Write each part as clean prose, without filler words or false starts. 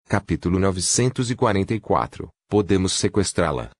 Capítulo 944. Podemos sequestrá-la.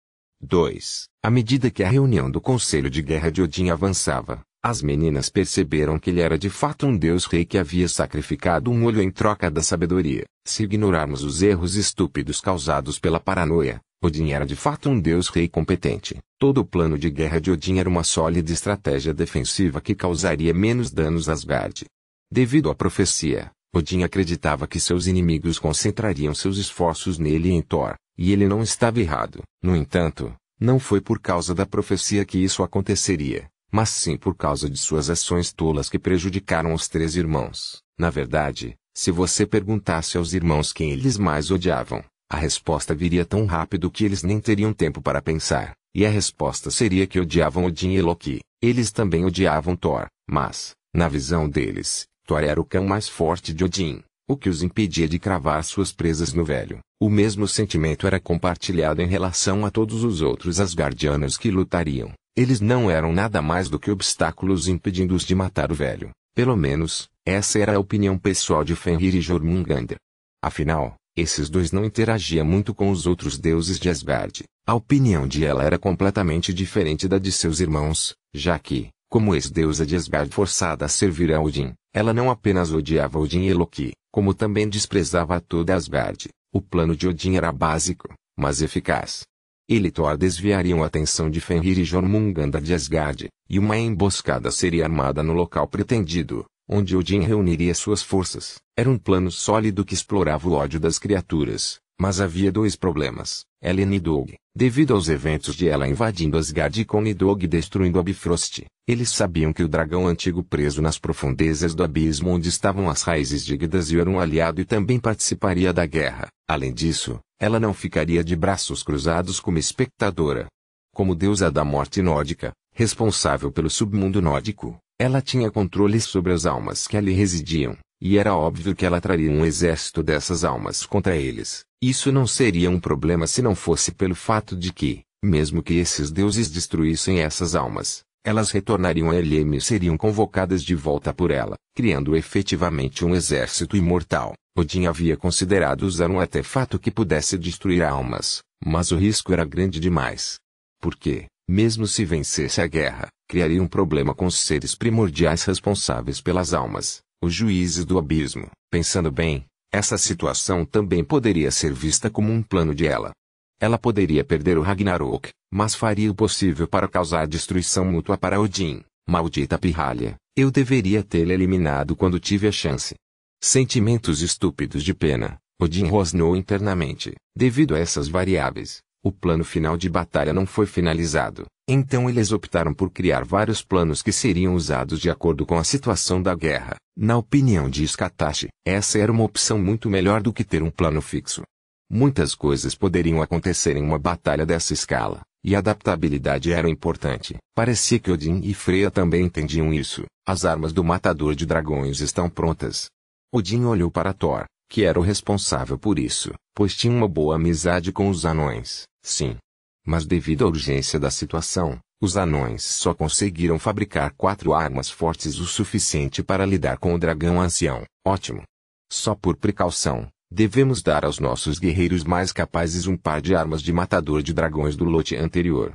2. À medida que a reunião do Conselho de Guerra de Odin avançava, as meninas perceberam que ele era de fato um deus-rei que havia sacrificado um olho em troca da sabedoria. Se ignorarmos os erros estúpidos causados pela paranoia, Odin era de fato um deus-rei competente. Todo o plano de guerra de Odin era uma sólida estratégia defensiva que causaria menos danos a Asgard. Devido à profecia, Odin acreditava que seus inimigos concentrariam seus esforços nele e em Thor, e ele não estava errado. No entanto, não foi por causa da profecia que isso aconteceria, mas sim por causa de suas ações tolas que prejudicaram os 3 irmãos. Na verdade, se você perguntasse aos irmãos quem eles mais odiavam, a resposta viria tão rápido que eles nem teriam tempo para pensar, e a resposta seria que odiavam Odin e Loki. Eles também odiavam Thor, mas, na visão deles, Thor era o cão mais forte de Odin, o que os impedia de cravar suas presas no velho. O mesmo sentimento era compartilhado em relação a todos os outros Asgardianos que lutariam. Eles não eram nada mais do que obstáculos impedindo-os de matar o velho. Pelo menos, essa era a opinião pessoal de Fenrir e Jormungandr. Afinal, esses dois não interagiam muito com os outros deuses de Asgard. A opinião de ela era completamente diferente da de seus irmãos, já que, como ex-deusa de Asgard forçada a servir a Odin, ela não apenas odiava Odin e Loki, como também desprezava toda Asgard. O plano de Odin era básico, mas eficaz. Ele e Thor desviariam a atenção de Fenrir e Jormungandr de Asgard, e uma emboscada seria armada no local pretendido, onde Odin reuniria suas forças. Era um plano sólido que explorava o ódio das criaturas, mas havia 2 problemas. Ela e Nidhogg. Devido aos eventos de ela invadindo Asgard e com Nidhogg destruindo a Bifrost, eles sabiam que o dragão antigo preso nas profundezas do abismo onde estavam as raízes de Yggdrasil era um aliado e também participaria da guerra. Além disso, ela não ficaria de braços cruzados como espectadora. Como deusa da morte nórdica, responsável pelo submundo nórdico, ela tinha controle sobre as almas que ali residiam, e era óbvio que ela traria um exército dessas almas contra eles. Isso não seria um problema se não fosse pelo fato de que, mesmo que esses deuses destruíssem essas almas, elas retornariam a Helheim e seriam convocadas de volta por ela, criando efetivamente um exército imortal. Odin havia considerado usar um artefato que pudesse destruir almas, mas o risco era grande demais. Porque, mesmo se vencesse a guerra, criaria um problema com os seres primordiais responsáveis pelas almas, os juízes do abismo. Pensando bem, essa situação também poderia ser vista como um plano de ela. Ela poderia perder o Ragnarok, mas faria o possível para causar destruição mútua para Odin. Maldita pirralha, eu deveria tê-la eliminado quando tive a chance. Sentimentos estúpidos de pena, Odin rosnou internamente. Devido a essas variáveis, o plano final de batalha não foi finalizado. Então eles optaram por criar vários planos que seriam usados de acordo com a situação da guerra. Na opinião de Skatashi, essa era uma opção muito melhor do que ter um plano fixo. Muitas coisas poderiam acontecer em uma batalha dessa escala, e a adaptabilidade era importante. Parecia que Odin e Freya também entendiam isso. As armas do matador de dragões estão prontas. Odin olhou para Thor, que era o responsável por isso, pois tinha uma boa amizade com os anões. Sim. Mas devido à urgência da situação, os anões só conseguiram fabricar 4 armas fortes o suficiente para lidar com o dragão ancião. Ótimo. Só por precaução, devemos dar aos nossos guerreiros mais capazes um par de armas de matador de dragões do lote anterior.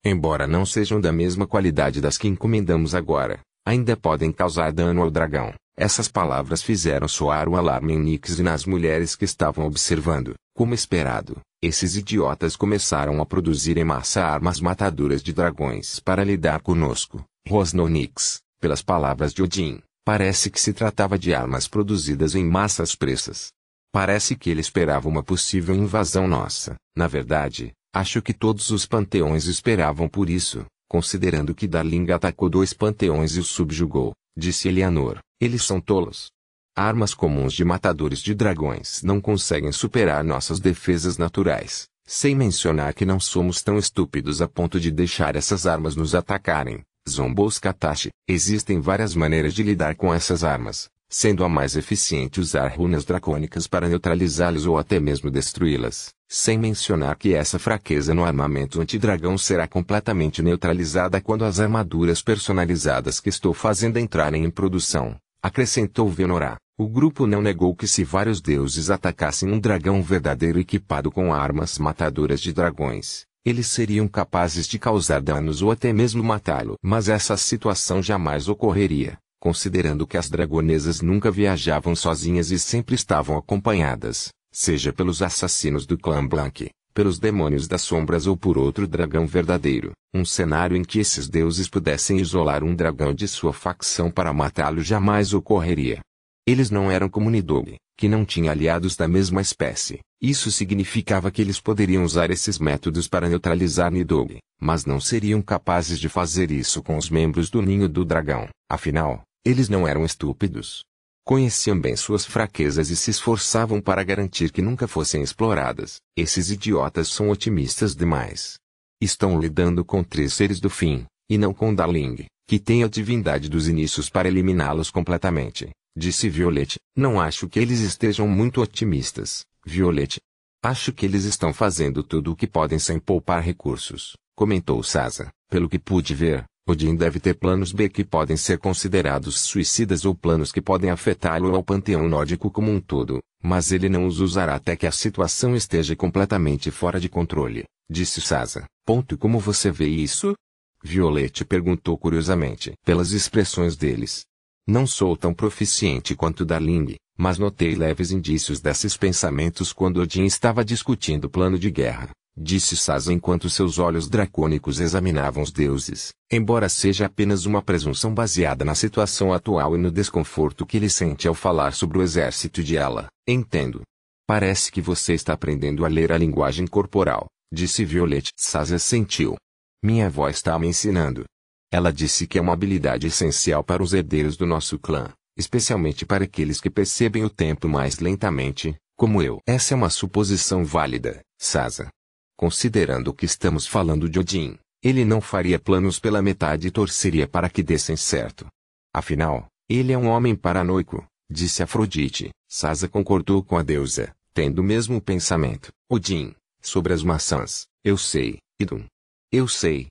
Embora não sejam da mesma qualidade das que encomendamos agora, ainda podem causar dano ao dragão. Essas palavras fizeram soar o alarme em Nyx e nas mulheres que estavam observando. Como esperado, esses idiotas começaram a produzir em massa armas matadoras de dragões para lidar conosco. Rosnou Nyx, pelas palavras de Odin, parece que se tratava de armas produzidas em massa às pressas. Parece que ele esperava uma possível invasão nossa. Na verdade, acho que todos os panteões esperavam por isso, considerando que Darling atacou 2 panteões e os subjugou, disse Eleanor. Eles são tolos. Armas comuns de matadores de dragões não conseguem superar nossas defesas naturais, sem mencionar que não somos tão estúpidos a ponto de deixar essas armas nos atacarem, zombou Skatashi. Existem várias maneiras de lidar com essas armas, sendo a mais eficiente usar runas dracônicas para neutralizá-las ou até mesmo destruí-las, sem mencionar que essa fraqueza no armamento antidragão será completamente neutralizada quando as armaduras personalizadas que estou fazendo entrarem em produção, acrescentou Venorah. O grupo não negou que se vários deuses atacassem um dragão verdadeiro equipado com armas matadoras de dragões, eles seriam capazes de causar danos ou até mesmo matá-lo. Mas essa situação jamais ocorreria, considerando que as dragonesas nunca viajavam sozinhas e sempre estavam acompanhadas, seja pelos assassinos do clã Blanc, pelos demônios das sombras ou por outro dragão verdadeiro. Um cenário em que esses deuses pudessem isolar um dragão de sua facção para matá-lo jamais ocorreria. Eles não eram como Nidhogg, que não tinha aliados da mesma espécie. Isso significava que eles poderiam usar esses métodos para neutralizar Nidhogg, mas não seriam capazes de fazer isso com os membros do ninho do dragão. Afinal, eles não eram estúpidos. Conheciam bem suas fraquezas e se esforçavam para garantir que nunca fossem exploradas. Esses idiotas são otimistas demais. Estão lidando com 3 seres do fim, e não com Daling, que tem a divindade dos inícios para eliminá-los completamente, disse Violet. Não acho que eles estejam muito otimistas, Violet. Acho que eles estão fazendo tudo o que podem sem poupar recursos, comentou Sazza. Pelo que pude ver, Odin deve ter planos B que podem ser considerados suicidas ou planos que podem afetá-lo ou ao panteão nórdico como um todo, mas ele não os usará até que a situação esteja completamente fora de controle, disse Sazza. Como você vê isso? Violet perguntou curiosamente. Pelas expressões deles. Não sou tão proficiente quanto Daling, mas notei leves indícios desses pensamentos quando Odin estava discutindo o plano de guerra, disse Sazza enquanto seus olhos dracônicos examinavam os deuses. Embora seja apenas uma presunção baseada na situação atual e no desconforto que ele sente ao falar sobre o exército de Ela, entendo. Parece que você está aprendendo a ler a linguagem corporal, disse Violet. Sazza sentiu. Minha avó está me ensinando. Ela disse que é uma habilidade essencial para os herdeiros do nosso clã, especialmente para aqueles que percebem o tempo mais lentamente, como eu. Essa é uma suposição válida, Sazza. Considerando que estamos falando de Odin, ele não faria planos pela metade e torceria para que dessem certo. Afinal, ele é um homem paranoico, disse Afrodite. Sazza concordou com a deusa, tendo o mesmo pensamento. Odin, sobre as maçãs, eu sei, Idun. Eu sei.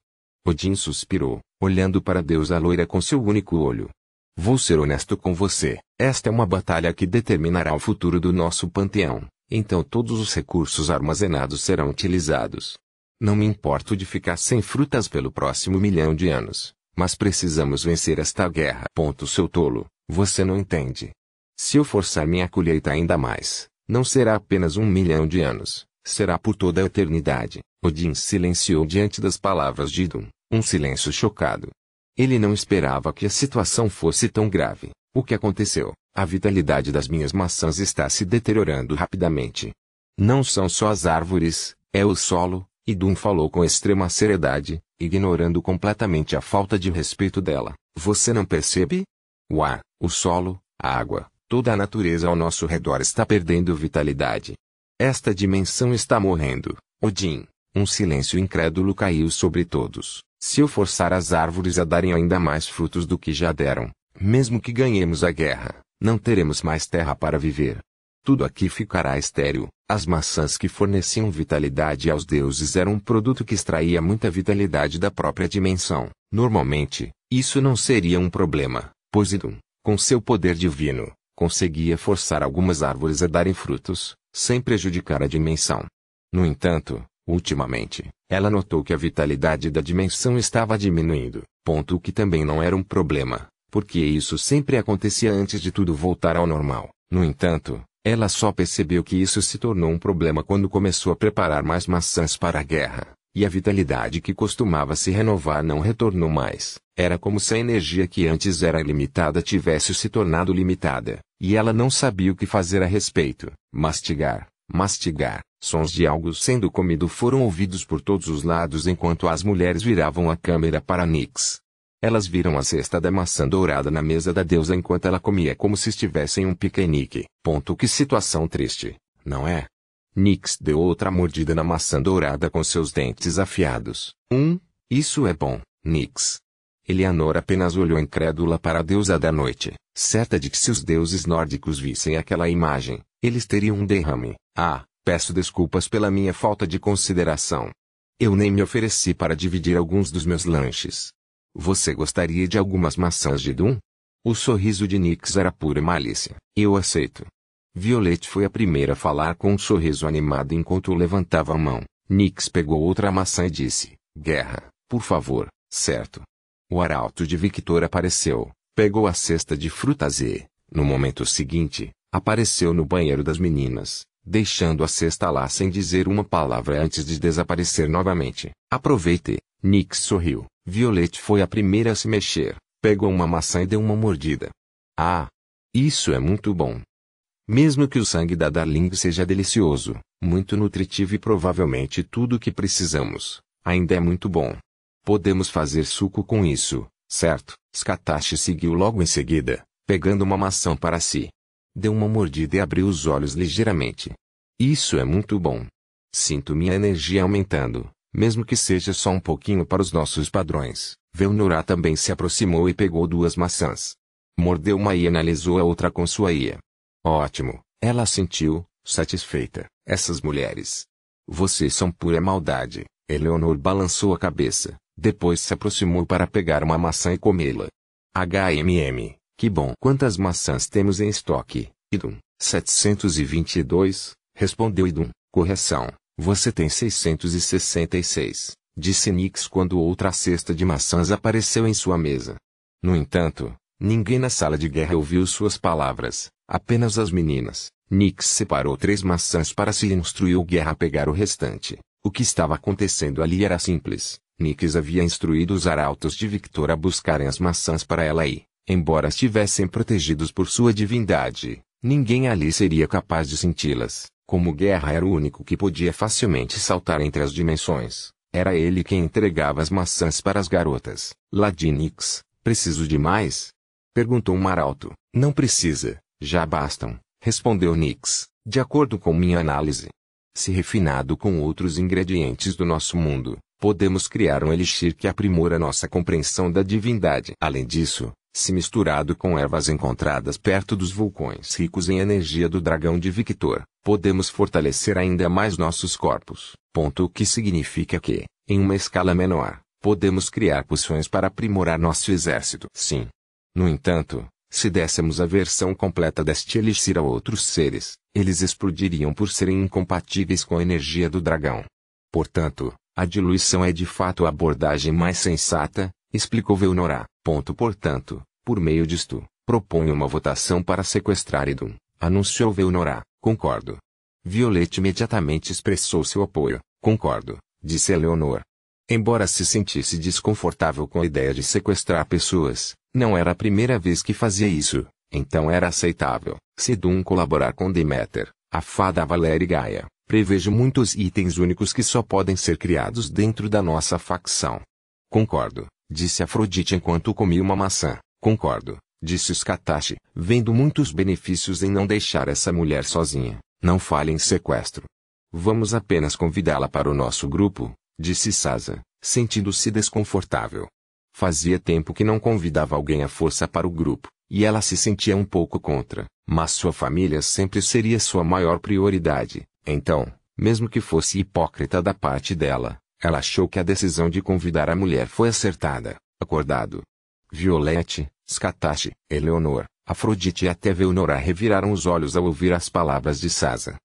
Odin suspirou, olhando para a deusa loira com seu único olho. Vou ser honesto com você, esta é uma batalha que determinará o futuro do nosso panteão, então todos os recursos armazenados serão utilizados. Não me importo de ficar sem frutas pelo próximo 1.000.000 de anos, mas precisamos vencer esta guerra. Seu tolo, você não entende. Se eu forçar minha colheita ainda mais, não será apenas 1.000.000 de anos, será por toda a eternidade. Odin silenciou diante das palavras de Idun, um silêncio chocado. Ele não esperava que a situação fosse tão grave. O que aconteceu? A vitalidade das minhas maçãs está se deteriorando rapidamente. Não são só as árvores, é o solo, Idun falou com extrema seriedade, ignorando completamente a falta de respeito dela. Você não percebe? O ar, o solo, a água, toda a natureza ao nosso redor está perdendo vitalidade. Esta dimensão está morrendo, Odin. Um silêncio incrédulo caiu sobre todos. Se eu forçar as árvores a darem ainda mais frutos do que já deram, mesmo que ganhemos a guerra, não teremos mais terra para viver. Tudo aqui ficará estéril. As maçãs que forneciam vitalidade aos deuses eram um produto que extraía muita vitalidade da própria dimensão. Normalmente, isso não seria um problema, pois Idun, com seu poder divino, conseguia forçar algumas árvores a darem frutos, sem prejudicar a dimensão. No entanto, ultimamente, ela notou que a vitalidade da dimensão estava diminuindo, o que também não era um problema, porque isso sempre acontecia antes de tudo voltar ao normal. No entanto, ela só percebeu que isso se tornou um problema quando começou a preparar mais maçãs para a guerra, e a vitalidade que costumava se renovar não retornou mais. Era como se a energia que antes era ilimitada tivesse se tornado limitada, e ela não sabia o que fazer a respeito. Mastigar. Sons de algo sendo comido foram ouvidos por todos os lados enquanto as mulheres viravam a câmera para Nyx. Elas viram a cesta da maçã dourada na mesa da deusa enquanto ela comia como se estivesse em um piquenique. Que situação triste, não é? Nyx deu outra mordida na maçã dourada com seus dentes afiados. Isso é bom, Nyx. Eleanor apenas olhou incrédula para a deusa da noite, certa de que se os deuses nórdicos vissem aquela imagem, eles teriam um derrame. Peço desculpas pela minha falta de consideração. Eu nem me ofereci para dividir alguns dos meus lanches. Você gostaria de algumas maçãs de Idun? O sorriso de Nix era pura malícia. Eu aceito. Violet foi a primeira a falar com um sorriso animado enquanto levantava a mão. Nix pegou outra maçã e disse: Guerra, por favor, certo? O arauto de Victor apareceu, pegou a cesta de frutas e, no momento seguinte, apareceu no banheiro das meninas, deixando a cesta lá sem dizer uma palavra antes de desaparecer novamente. Aproveite, Nix sorriu. Violet foi a primeira a se mexer, pegou uma maçã e deu uma mordida. Ah! Isso é muito bom. Mesmo que o sangue da Darling seja delicioso, muito nutritivo e provavelmente tudo o que precisamos, ainda é muito bom. Podemos fazer suco com isso, certo? Scatashi seguiu logo em seguida, pegando uma maçã para si. Deu uma mordida e abriu os olhos ligeiramente. Isso é muito bom. Sinto minha energia aumentando, mesmo que seja só um pouquinho para os nossos padrões. Velnora também se aproximou e pegou 2 maçãs. Mordeu uma e analisou a outra com sua ia. Ótimo, ela sentiu, satisfeita. Essas mulheres. Vocês são pura maldade. Eleanor balançou a cabeça, depois se aproximou para pegar uma maçã e comê-la. Que bom. Quantas maçãs temos em estoque, Idun? 722, respondeu Idun. Correção, você tem 666, disse Nix quando outra cesta de maçãs apareceu em sua mesa. No entanto, ninguém na sala de guerra ouviu suas palavras, apenas as meninas. Nix separou 3 maçãs para se instruir o Guerra a pegar o restante. O que estava acontecendo ali era simples. Nix havia instruído os arautos de Victor a buscarem as maçãs para ela e, embora estivessem protegidos por sua divindade, ninguém ali seria capaz de senti-las. Como Guerra era o único que podia facilmente saltar entre as dimensões, era ele quem entregava as maçãs para as garotas. Ladinix, preciso de mais? Perguntou um arauto. Não precisa, já bastam, respondeu Nix, de acordo com minha análise. Se refinado com outros ingredientes do nosso mundo, podemos criar um elixir que aprimora nossa compreensão da divindade. Além disso, se misturado com ervas encontradas perto dos vulcões ricos em energia do dragão de Victor, podemos fortalecer ainda mais nossos corpos. O que significa que, em uma escala menor, podemos criar poções para aprimorar nosso exército. Sim. No entanto, se dessemos a versão completa deste elixir a outros seres, eles explodiriam por serem incompatíveis com a energia do dragão. Portanto, a diluição é de fato a abordagem mais sensata, explicou Velnora. Portanto, por meio disto, proponho uma votação para sequestrar Idun, anunciou Velnora. Concordo. Violet imediatamente expressou seu apoio. Concordo, disse Eleanor. Embora se sentisse desconfortável com a ideia de sequestrar pessoas, não era a primeira vez que fazia isso, então era aceitável. Se Idun colaborar com Deméter, a fada Valéria e Gaia, prevejo muitos itens únicos que só podem ser criados dentro da nossa facção. Concordo, disse Afrodite enquanto comia uma maçã. Concordo, disse Scatashi, vendo muitos benefícios em não deixar essa mulher sozinha. Não fale em sequestro. Vamos apenas convidá-la para o nosso grupo, disse Sasa, sentindo-se desconfortável. Fazia tempo que não convidava alguém à força para o grupo, e ela se sentia um pouco contra, mas sua família sempre seria sua maior prioridade. Então, mesmo que fosse hipócrita da parte dela, ela achou que a decisão de convidar a mulher foi acertada. Acordado. Violette, Scatashi, Eleanor, Afrodite e até Velnora reviraram os olhos ao ouvir as palavras de Sasa.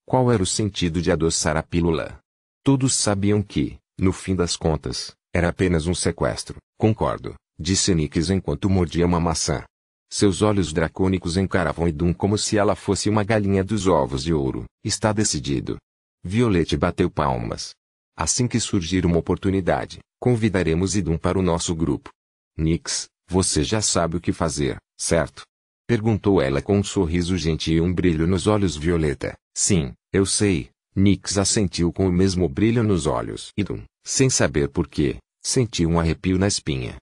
Qual era o sentido de adoçar a pílula? Todos sabiam que, no fim das contas, era apenas um sequestro. Concordo, disse Nix enquanto mordia uma maçã. Seus olhos dracônicos encaravam Idun como se ela fosse uma galinha dos ovos de ouro. Está decidido. Violet bateu palmas. Assim que surgir uma oportunidade, convidaremos Idun para o nosso grupo. Nix, você já sabe o que fazer, certo? Perguntou ela com um sorriso gentil e um brilho nos olhos violeta. Sim, eu sei. Nix assentiu com o mesmo brilho nos olhos. Idun, sem saber por quê, sentiu um arrepio na espinha.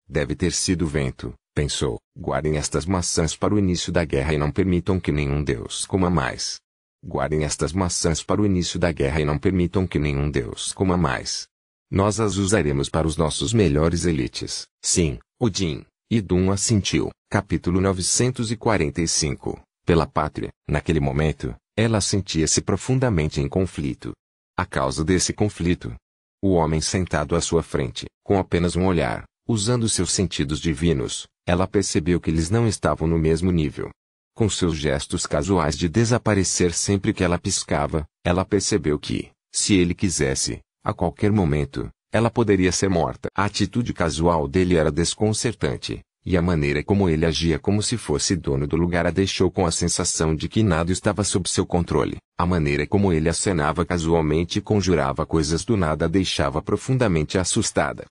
Deve ter sido vento, pensou. Guardem estas maçãs para o início da guerra e não permitam que nenhum deus coma mais. Guardem estas maçãs para o início da guerra e não permitam que nenhum deus coma mais. Nós as usaremos para os nossos melhores elites. Sim, Odin. Idun assentiu. Capítulo 945. Pela pátria. Naquele momento, ela sentia-se profundamente em conflito. A causa desse conflito. O homem sentado à sua frente, com apenas um olhar, usando seus sentidos divinos, Ela percebeu que eles não estavam no mesmo nível. Com seus gestos casuais de desaparecer sempre que ela piscava, ela percebeu que, se ele quisesse, a qualquer momento, ela poderia ser morta. A atitude casual dele era desconcertante, e a maneira como ele agia como se fosse dono do lugar a deixou com a sensação de que nada estava sob seu controle. A maneira como ele acenava casualmente e conjurava coisas do nada a deixava profundamente assustada.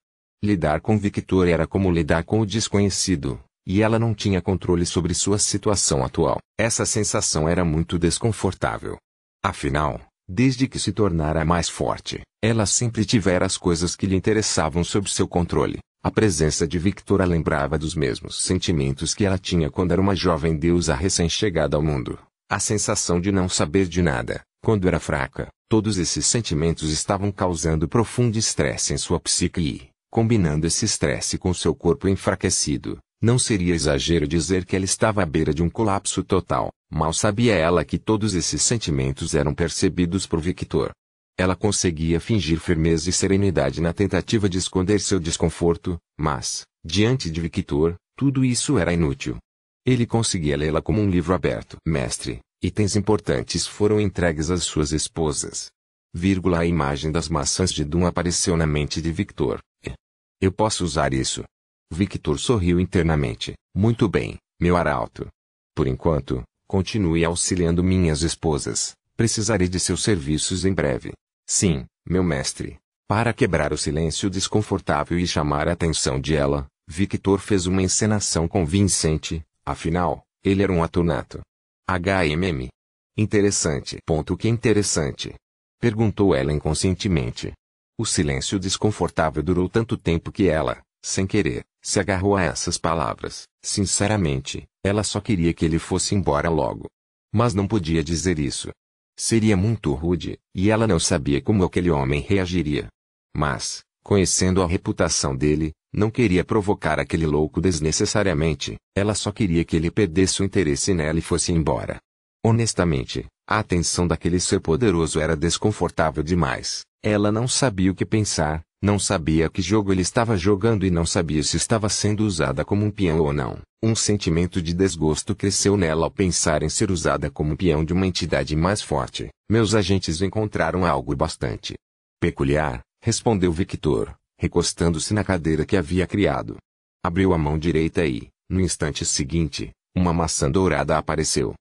Lidar com Victor era como lidar com o desconhecido, e ela não tinha controle sobre sua situação atual. Essa sensação era muito desconfortável. Afinal, desde que se tornara mais forte, ela sempre tivera as coisas que lhe interessavam sob seu controle. A presença de Victor a lembrava dos mesmos sentimentos que ela tinha quando era uma jovem deusa recém-chegada ao mundo. A sensação de não saber de nada, quando era fraca. Todos esses sentimentos estavam causando profundo estresse em sua psique e, combinando esse estresse com seu corpo enfraquecido, não seria exagero dizer que ela estava à beira de um colapso total. Mal sabia ela que todos esses sentimentos eram percebidos por Victor. Ela conseguia fingir firmeza e serenidade na tentativa de esconder seu desconforto, mas, diante de Victor, tudo isso era inútil. Ele conseguia lê-la como um livro aberto. Mestre, itens importantes foram entregues às suas esposas. A imagem das maçãs de Dum apareceu na mente de Victor. Eu posso usar isso? Victor sorriu internamente. Muito bem, meu arauto. Por enquanto, continue auxiliando minhas esposas. Precisarei de seus serviços em breve. Sim, meu mestre. Para quebrar o silêncio desconfortável e chamar a atenção de ela, Victor fez uma encenação convincente, afinal, ele era um ator nato. Interessante. Que interessante? Perguntou ela inconscientemente. O silêncio desconfortável durou tanto tempo que ela, sem querer, se agarrou a essas palavras. Sinceramente, ela só queria que ele fosse embora logo. Mas não podia dizer isso. Seria muito rude, e ela não sabia como aquele homem reagiria. Mas, conhecendo a reputação dele, não queria provocar aquele louco desnecessariamente, ela só queria que ele perdesse o interesse nela e fosse embora. Honestamente, a atenção daquele ser poderoso era desconfortável demais. Ela não sabia o que pensar, não sabia que jogo ele estava jogando e não sabia se estava sendo usada como um peão ou não. Um sentimento de desgosto cresceu nela ao pensar em ser usada como peão de uma entidade mais forte. Meus agentes encontraram algo bastante peculiar, respondeu Victor, recostando-se na cadeira que havia criado. Abriu a mão direita e, no instante seguinte, uma maçã dourada apareceu.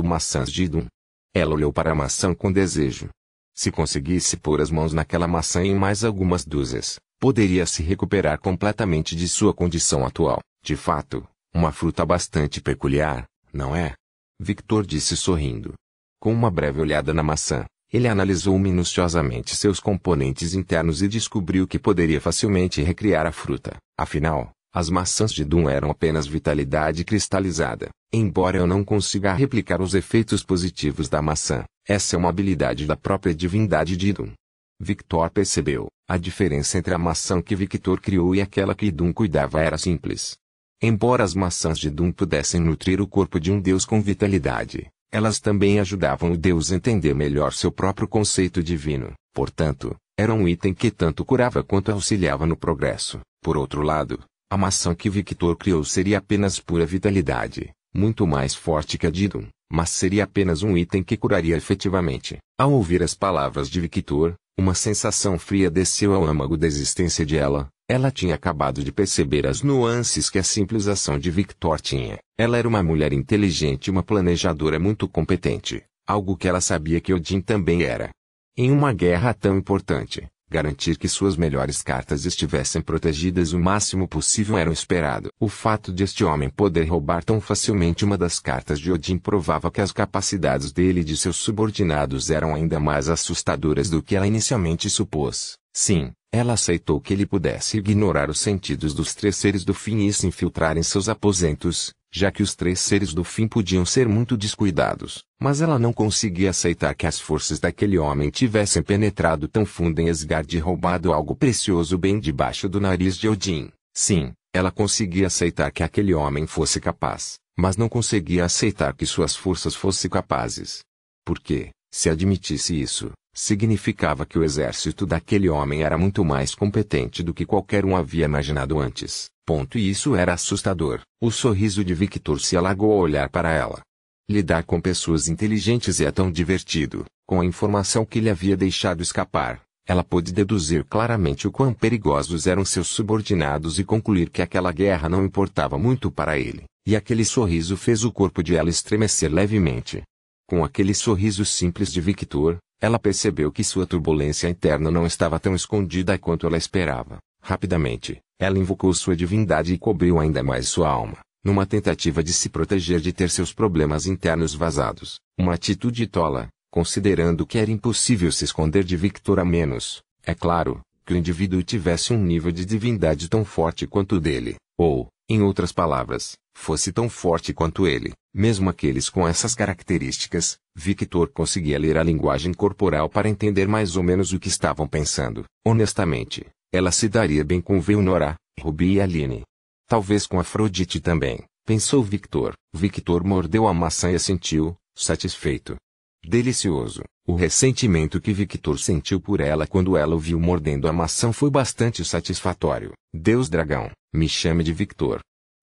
Maçãs de Dum. Ela olhou para a maçã com desejo. Se conseguisse pôr as mãos naquela maçã e em mais algumas dúzias, poderia se recuperar completamente de sua condição atual. De fato, uma fruta bastante peculiar, não é? Victor disse sorrindo. Com uma breve olhada na maçã, ele analisou minuciosamente seus componentes internos e descobriu que poderia facilmente recriar a fruta. Afinal, as maçãs de Dum eram apenas vitalidade cristalizada. Embora eu não consiga replicar os efeitos positivos da maçã, essa é uma habilidade da própria divindade de Dum. Victor percebeu, a diferença entre a maçã que Victor criou e aquela que Dum cuidava era simples. Embora as maçãs de Dum pudessem nutrir o corpo de um deus com vitalidade, elas também ajudavam o deus a entender melhor seu próprio conceito divino. Portanto, era um item que tanto curava quanto auxiliava no progresso. Por outro lado, a maçã que Victor criou seria apenas pura vitalidade, muito mais forte que a de Dum, mas seria apenas um item que curaria efetivamente. Ao ouvir as palavras de Victor, uma sensação fria desceu ao âmago da existência de ela. Ela tinha acabado de perceber as nuances que a simples ação de Victor tinha. Ela era uma mulher inteligente e uma planejadora muito competente, algo que ela sabia que Odin também era. Em uma guerra tão importante, garantir que suas melhores cartas estivessem protegidas o máximo possível era o esperado. O fato de este homem poder roubar tão facilmente uma das cartas de Odin provava que as capacidades dele e de seus subordinados eram ainda mais assustadoras do que ela inicialmente supôs. Sim, ela aceitou que ele pudesse ignorar os sentidos dos três seres do fim e se infiltrar em seus aposentos, já que os três seres do fim podiam ser muito descuidados. Mas ela não conseguia aceitar que as forças daquele homem tivessem penetrado tão fundo em Asgard e roubado algo precioso bem debaixo do nariz de Odin. Sim, ela conseguia aceitar que aquele homem fosse capaz, mas não conseguia aceitar que suas forças fossem capazes. Porque, se admitisse isso, significava que o exército daquele homem era muito mais competente do que qualquer um havia imaginado antes. E isso era assustador. O sorriso de Victor se alagou ao olhar para ela. Lidar com pessoas inteligentes é tão divertido. Com a informação que ele havia deixado escapar, ela pôde deduzir claramente o quão perigosos eram seus subordinados e concluir que aquela guerra não importava muito para ele, e aquele sorriso fez o corpo de ela estremecer levemente. Com aquele sorriso simples de Victor, ela percebeu que sua turbulência interna não estava tão escondida quanto ela esperava. Rapidamente, ela invocou sua divindade e cobriu ainda mais sua alma, numa tentativa de se proteger de ter seus problemas internos vazados, uma atitude tola, considerando que era impossível se esconder de Victor a menos, é claro, que o indivíduo tivesse um nível de divindade tão forte quanto o dele, ou, em outras palavras, fosse tão forte quanto ele. Mesmo aqueles com essas características, Victor conseguia ler a linguagem corporal para entender mais ou menos o que estavam pensando. Honestamente, ela se daria bem com Veonora, Ruby e Aline. Talvez com Afrodite também, pensou Victor. Victor mordeu a maçã e assentiu, satisfeito. Delicioso. O ressentimento que Victor sentiu por ela quando ela o viu mordendo a maçã foi bastante satisfatório. Deus Dragão, me chame de Victor.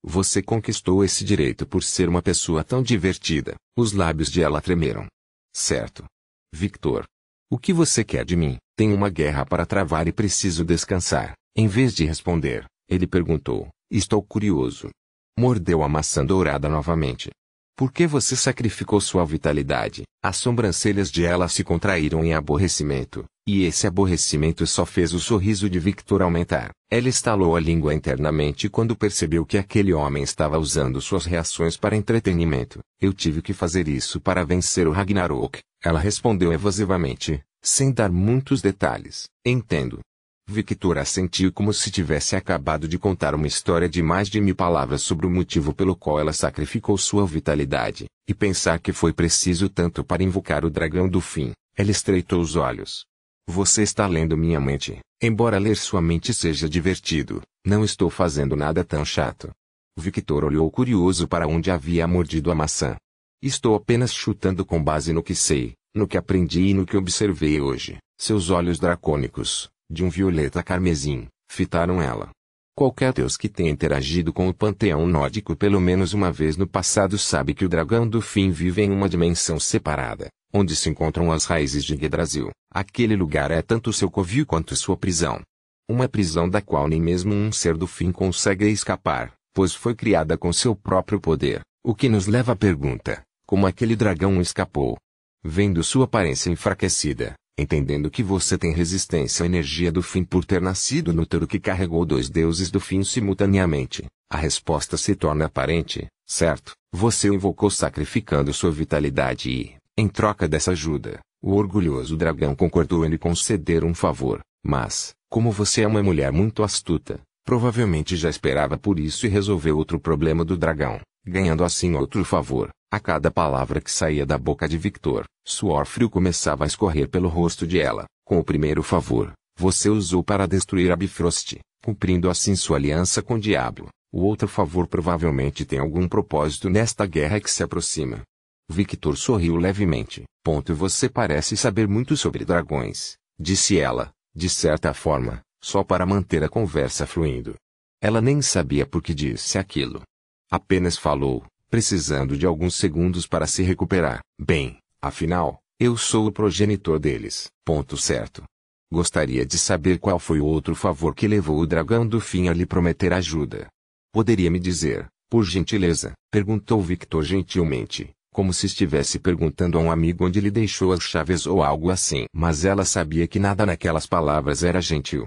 Você conquistou esse direito por ser uma pessoa tão divertida. Os lábios de ela tremeram. Certo. Victor. O que você quer de mim? Tenho uma guerra para travar e preciso descansar. Em vez de responder, ele perguntou. Estou curioso. Mordeu a maçã dourada novamente. Por que você sacrificou sua vitalidade? As sobrancelhas de ela se contraíram em aborrecimento, e esse aborrecimento só fez o sorriso de Victor aumentar. Ela estalou a língua internamente quando percebeu que aquele homem estava usando suas reações para entretenimento. Eu tive que fazer isso para vencer o Ragnarok, ela respondeu evasivamente, sem dar muitos detalhes. Entendo. Victor assentiu como se tivesse acabado de contar uma história de mais de 1000 palavras sobre o motivo pelo qual ela sacrificou sua vitalidade, e pensar que foi preciso tanto para invocar o dragão do fim. Ela estreitou os olhos. Você está lendo minha mente. Embora ler sua mente seja divertido, não estou fazendo nada tão chato. Victor olhou curioso para onde havia mordido a maçã. Estou apenas chutando com base no que sei, no que aprendi e no que observei hoje. Seus olhos dracônicos, de um violeta carmesim, fitaram ela. Qualquer deus que tenha interagido com o panteão nórdico pelo menos uma vez no passado sabe que o dragão do fim vive em uma dimensão separada, onde se encontram as raízes de Yggdrasil. Aquele lugar é tanto seu covil quanto sua prisão. Uma prisão da qual nem mesmo um ser do fim consegue escapar, pois foi criada com seu próprio poder, o que nos leva à pergunta, como aquele dragão escapou? Vendo sua aparência enfraquecida, entendendo que você tem resistência à energia do fim por ter nascido no útero que carregou 2 deuses do fim simultaneamente, a resposta se torna aparente, certo? Você o invocou sacrificando sua vitalidade e, em troca dessa ajuda, o orgulhoso dragão concordou em lhe conceder um favor, mas, como você é uma mulher muito astuta, provavelmente já esperava por isso e resolveu outro problema do dragão, ganhando assim outro favor. A cada palavra que saía da boca de Victor, suor frio começava a escorrer pelo rosto de ela. Com o primeiro favor, você usou para destruir a Bifrost, cumprindo assim sua aliança com o diabo. O outro favor provavelmente tem algum propósito nesta guerra que se aproxima. Victor sorriu levemente. Você parece saber muito sobre dragões, disse ela, de certa forma, só para manter a conversa fluindo. Ela nem sabia por que disse aquilo. Apenas falou, precisando de alguns segundos para se recuperar. Bem, afinal, eu sou o progenitor deles. Certo. Gostaria de saber qual foi o outro favor que levou o dragão do fim a lhe prometer ajuda. Poderia me dizer, por gentileza? Perguntou Victor gentilmente, como se estivesse perguntando a um amigo onde ele deixou as chaves ou algo assim. Mas ela sabia que nada naquelas palavras era gentil.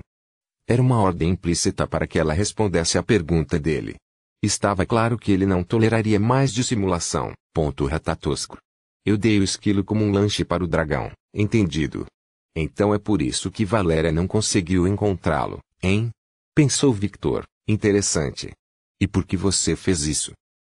Era uma ordem implícita para que ela respondesse à pergunta dele. Estava claro que ele não toleraria mais dissimulação. Ratatosco. Eu dei o esquilo como um lanche para o dragão, entendido. Então é por isso que Valéria não conseguiu encontrá-lo, hein? Pensou Victor, interessante. E por que você fez isso?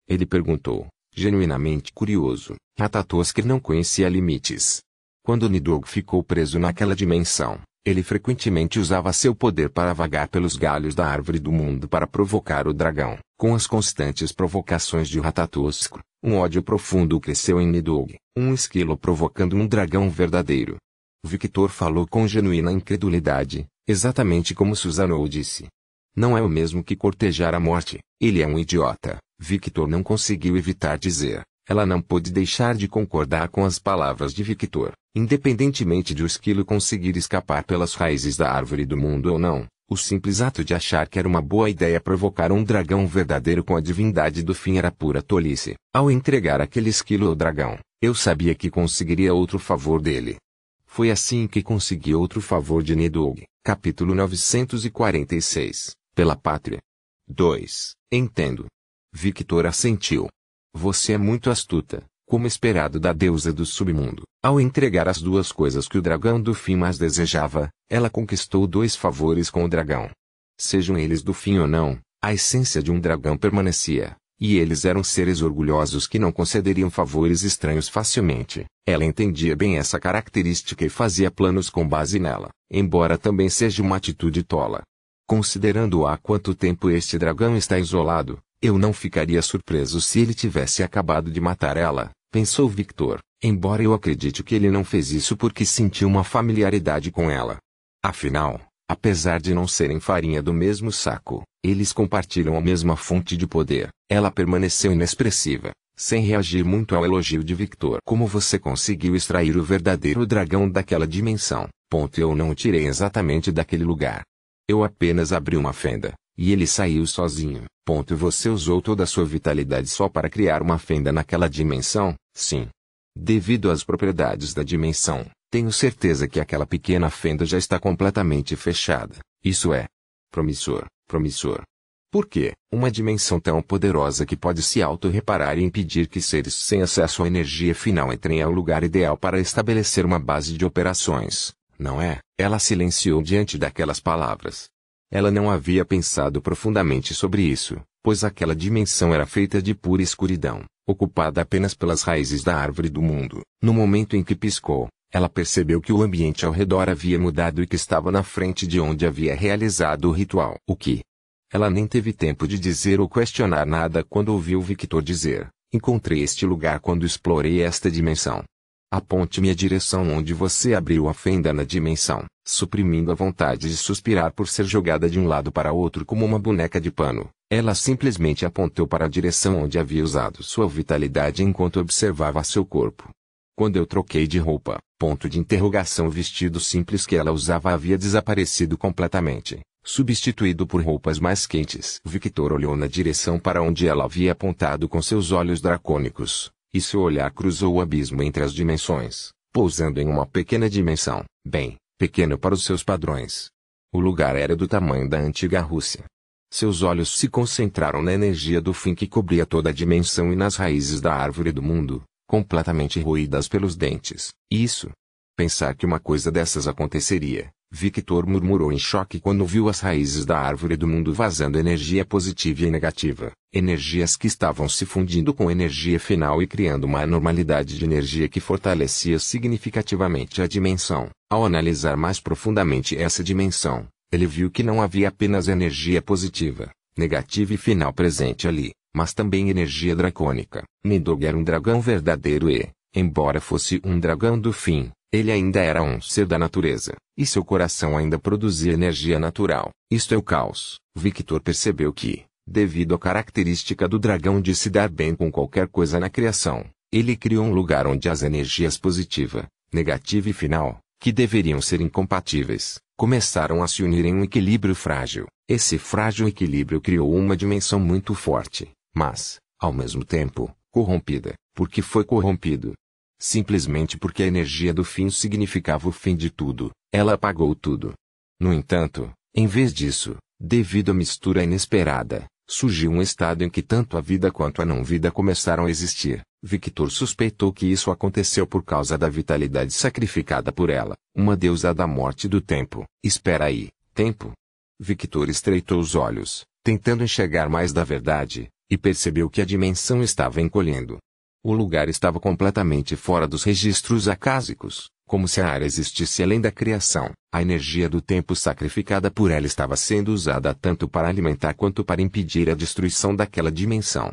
Ele perguntou, genuinamente curioso. Ratatosco não conhecia limites. Quando Nidhogg ficou preso naquela dimensão, ele frequentemente usava seu poder para vagar pelos galhos da árvore do mundo para provocar o dragão. Com as constantes provocações de Ratatosco, um ódio profundo cresceu em Nidhogg, um esquilo provocando um dragão verdadeiro. Victor falou com genuína incredulidade, exatamente como Susanoo disse. Não é o mesmo que cortejar a morte. Ele é um idiota. Victor não conseguiu evitar dizer. Ela não pôde deixar de concordar com as palavras de Victor. Independentemente de o esquilo conseguir escapar pelas raízes da árvore do mundo ou não, o simples ato de achar que era uma boa ideia provocar um dragão verdadeiro com a divindade do fim era pura tolice. Ao entregar aquele esquilo ao dragão, eu sabia que conseguiria outro favor dele. Foi assim que consegui outro favor de Nidhogg. Capítulo 946. Pela pátria. 2. Entendo. Victor assentiu. Você é muito astuta, como esperado da deusa do submundo. Ao entregar as duas coisas que o dragão do fim mais desejava, ela conquistou dois favores com o dragão. Sejam eles do fim ou não, a essência de um dragão permanecia, e eles eram seres orgulhosos que não concederiam favores estranhos facilmente. Ela entendia bem essa característica e fazia planos com base nela, embora também seja uma atitude tola. Considerando há quanto tempo este dragão está isolado, eu não ficaria surpreso se ele tivesse acabado de matar ela, pensou Victor, embora eu acredite que ele não fez isso porque sentiu uma familiaridade com ela. Afinal, apesar de não serem farinha do mesmo saco, eles compartilham a mesma fonte de poder. Ela permaneceu inexpressiva, sem reagir muito ao elogio de Victor. Como você conseguiu extrair o verdadeiro dragão daquela dimensão? Eu não o tirei exatamente daquele lugar. Eu apenas abri uma fenda, e ele saiu sozinho. Você usou toda a sua vitalidade só para criar uma fenda naquela dimensão? Sim. Devido às propriedades da dimensão, tenho certeza que aquela pequena fenda já está completamente fechada. Isso é promissor, promissor. Por quê? Uma dimensão tão poderosa que pode se auto-reparar e impedir que seres sem acesso à energia final entrem ao lugar ideal para estabelecer uma base de operações, não é? Ela silenciou diante daquelas palavras. Ela não havia pensado profundamente sobre isso, pois aquela dimensão era feita de pura escuridão, ocupada apenas pelas raízes da árvore do mundo. No momento em que piscou, ela percebeu que o ambiente ao redor havia mudado e que estava na frente de onde havia realizado o ritual. O que? Ela nem teve tempo de dizer ou questionar nada quando ouviu Victor dizer: encontrei este lugar quando explorei esta dimensão. Aponte-me a direção onde você abriu a fenda na dimensão, suprimindo a vontade de suspirar por ser jogada de um lado para outro como uma boneca de pano. Ela simplesmente apontou para a direção onde havia usado sua vitalidade enquanto observava seu corpo. Quando eu troquei de roupa, o vestido simples que ela usava havia desaparecido completamente, substituído por roupas mais quentes. Victor olhou na direção para onde ela havia apontado com seus olhos dracônicos. E seu olhar cruzou o abismo entre as dimensões, pousando em uma pequena dimensão, bem, pequeno para os seus padrões. O lugar era do tamanho da antiga Rússia. Seus olhos se concentraram na energia do fim que cobria toda a dimensão e nas raízes da árvore do mundo, completamente roídas pelos dentes. Isso? Pensar que uma coisa dessas aconteceria, Victor murmurou em choque quando viu as raízes da árvore do mundo vazando energia positiva e negativa, energias que estavam se fundindo com energia final e criando uma anormalidade de energia que fortalecia significativamente a dimensão. Ao analisar mais profundamente essa dimensão, ele viu que não havia apenas energia positiva, negativa e final presente ali, mas também energia dracônica. Nidhogg era um dragão verdadeiro e, embora fosse um dragão do fim, ele ainda era um ser da natureza, e seu coração ainda produzia energia natural. Isto é o caos. Victor percebeu que, devido à característica do dragão de se dar bem com qualquer coisa na criação, ele criou um lugar onde as energias positiva, negativa e final, que deveriam ser incompatíveis, começaram a se unir em um equilíbrio frágil. Esse frágil equilíbrio criou uma dimensão muito forte, mas, ao mesmo tempo, corrompida. Por que foi corrompido? Simplesmente porque a energia do fim significava o fim de tudo, ela apagou tudo. No entanto, em vez disso, devido à mistura inesperada, surgiu um estado em que tanto a vida quanto a não-vida começaram a existir. Victor suspeitou que isso aconteceu por causa da vitalidade sacrificada por ela, uma deusa da morte e do tempo. Espera aí, tempo? Victor estreitou os olhos, tentando enxergar mais da verdade, e percebeu que a dimensão estava encolhendo. O lugar estava completamente fora dos registros acásicos, como se a área existisse além da criação. A energia do tempo sacrificada por ela estava sendo usada tanto para alimentar quanto para impedir a destruição daquela dimensão.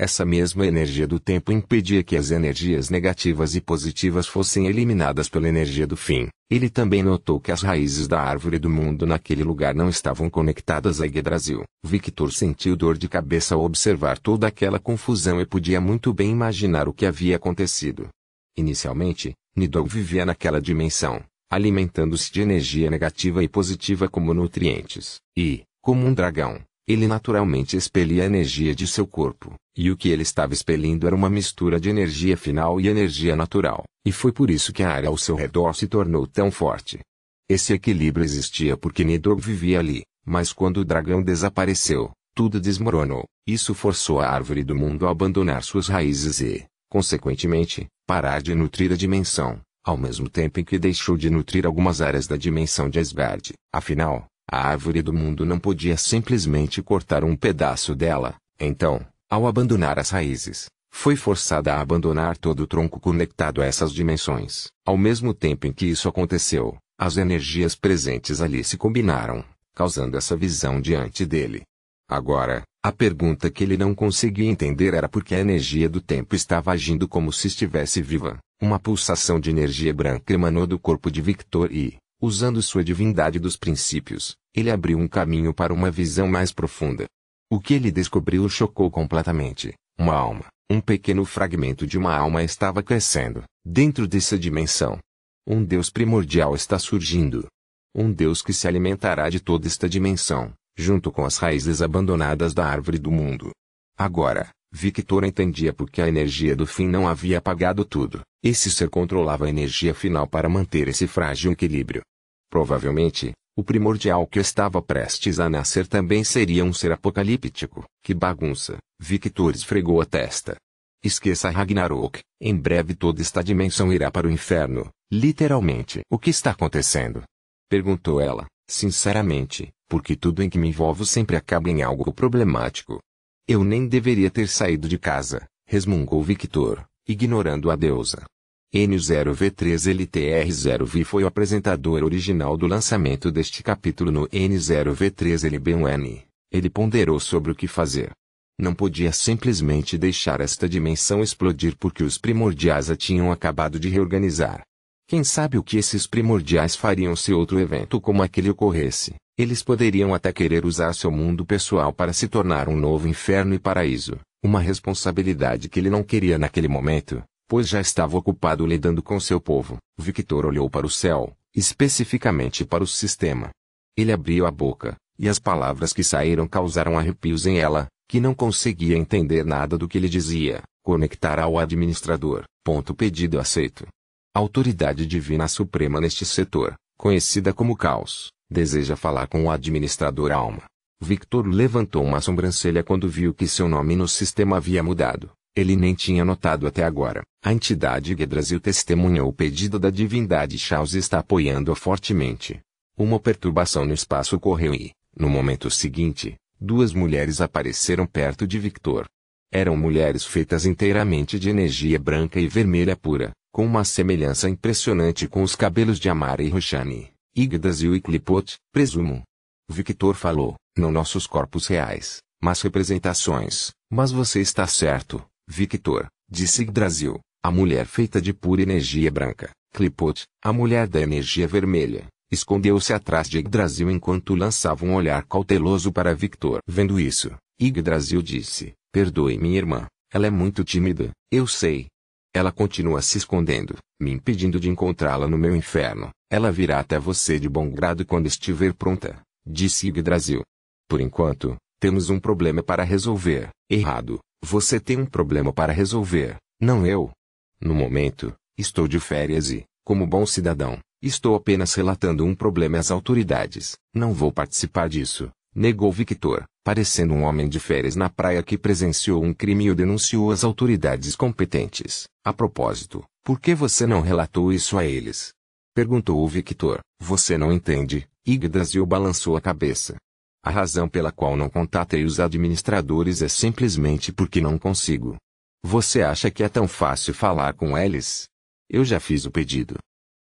Essa mesma energia do tempo impedia que as energias negativas e positivas fossem eliminadas pela energia do fim. Ele também notou que as raízes da árvore do mundo naquele lugar não estavam conectadas a Yggdrasil. Victor sentiu dor de cabeça ao observar toda aquela confusão e podia muito bem imaginar o que havia acontecido. Inicialmente, Nidhogg vivia naquela dimensão, alimentando-se de energia negativa e positiva como nutrientes, e, como um dragão, ele naturalmente expelia a energia de seu corpo, e o que ele estava expelindo era uma mistura de energia final e energia natural, e foi por isso que a área ao seu redor se tornou tão forte. Esse equilíbrio existia porque Nidhogg vivia ali, mas quando o dragão desapareceu, tudo desmoronou. Isso forçou a árvore do mundo a abandonar suas raízes e, consequentemente, parar de nutrir a dimensão, ao mesmo tempo em que deixou de nutrir algumas áreas da dimensão de Asgard. Afinal, a árvore do mundo não podia simplesmente cortar um pedaço dela. Então, ao abandonar as raízes, foi forçada a abandonar todo o tronco conectado a essas dimensões. Ao mesmo tempo em que isso aconteceu, as energias presentes ali se combinaram, causando essa visão diante dele. Agora, a pergunta que ele não conseguia entender era por que a energia do tempo estava agindo como se estivesse viva. Uma pulsação de energia branca emanou do corpo de Victor e, usando sua divindade dos princípios, ele abriu um caminho para uma visão mais profunda. O que ele descobriu o chocou completamente. Uma alma, um pequeno fragmento de uma alma estava crescendo, dentro dessa dimensão. Um Deus primordial está surgindo. Um Deus que se alimentará de toda esta dimensão, junto com as raízes abandonadas da árvore do mundo. Agora, Victor entendia por que a energia do fim não havia apagado tudo. Esse ser controlava a energia final para manter esse frágil equilíbrio. Provavelmente, o primordial que estava prestes a nascer também seria um ser apocalíptico. Que bagunça! Victor esfregou a testa. Esqueça Ragnarok, em breve toda esta dimensão irá para o inferno, literalmente. O que está acontecendo? Perguntou ela, sinceramente, porque tudo em que me envolvo sempre acaba em algo problemático. Eu nem deveria ter saído de casa, resmungou Victor, ignorando a deusa. N0V3LTR0V foi o apresentador original do lançamento deste capítulo no N0V3LB1N. Ele ponderou sobre o que fazer. Não podia simplesmente deixar esta dimensão explodir porque os primordiais a tinham acabado de reorganizar. Quem sabe o que esses primordiais fariam se outro evento como aquele ocorresse? Eles poderiam até querer usar seu mundo pessoal para se tornar um novo inferno e paraíso, uma responsabilidade que ele não queria naquele momento, pois já estava ocupado lidando com seu povo. Victor olhou para o céu, especificamente para o sistema. Ele abriu a boca, e as palavras que saíram causaram arrepios em ela, que não conseguia entender nada do que ele dizia. Conectar ao administrador. Pedido aceito. A autoridade divina suprema neste setor, conhecida como Caos, deseja falar com o administrador Alma. Victor levantou uma sobrancelha quando viu que seu nome no sistema havia mudado. Ele nem tinha notado até agora. A entidade Yggdrasil testemunhou o pedido da divindade Chaos e está apoiando-a fortemente. Uma perturbação no espaço ocorreu e, no momento seguinte, duas mulheres apareceram perto de Victor. Eram mulheres feitas inteiramente de energia branca e vermelha pura, com uma semelhança impressionante com os cabelos de Amara e Roshani, Yggdrasil e Qliphoth, presumo. Victor falou, não nossos corpos reais, mas representações. Mas você está certo, Victor, disse Yggdrasil, a mulher feita de pura energia branca. Qliphoth, a mulher da energia vermelha, escondeu-se atrás de Yggdrasil enquanto lançava um olhar cauteloso para Victor. Vendo isso, Yggdrasil disse, perdoe minha irmã, ela é muito tímida, eu sei. Ela continua se escondendo, me impedindo de encontrá-la no meu inferno. Ela virá até você de bom grado quando estiver pronta, disse Yggdrasil. Por enquanto, temos um problema para resolver. Errado, você tem um problema para resolver, não eu. No momento, estou de férias e, como bom cidadão, estou apenas relatando um problema às autoridades. Não vou participar disso, negou Victor, parecendo um homem de férias na praia que presenciou um crime e o denunciou às autoridades competentes. A propósito, por que você não relatou isso a eles? Perguntou o Victor. Você não entende, Yggdrasil balançou a cabeça. A razão pela qual não contatei os administradores é simplesmente porque não consigo. Você acha que é tão fácil falar com eles? Eu já fiz o pedido.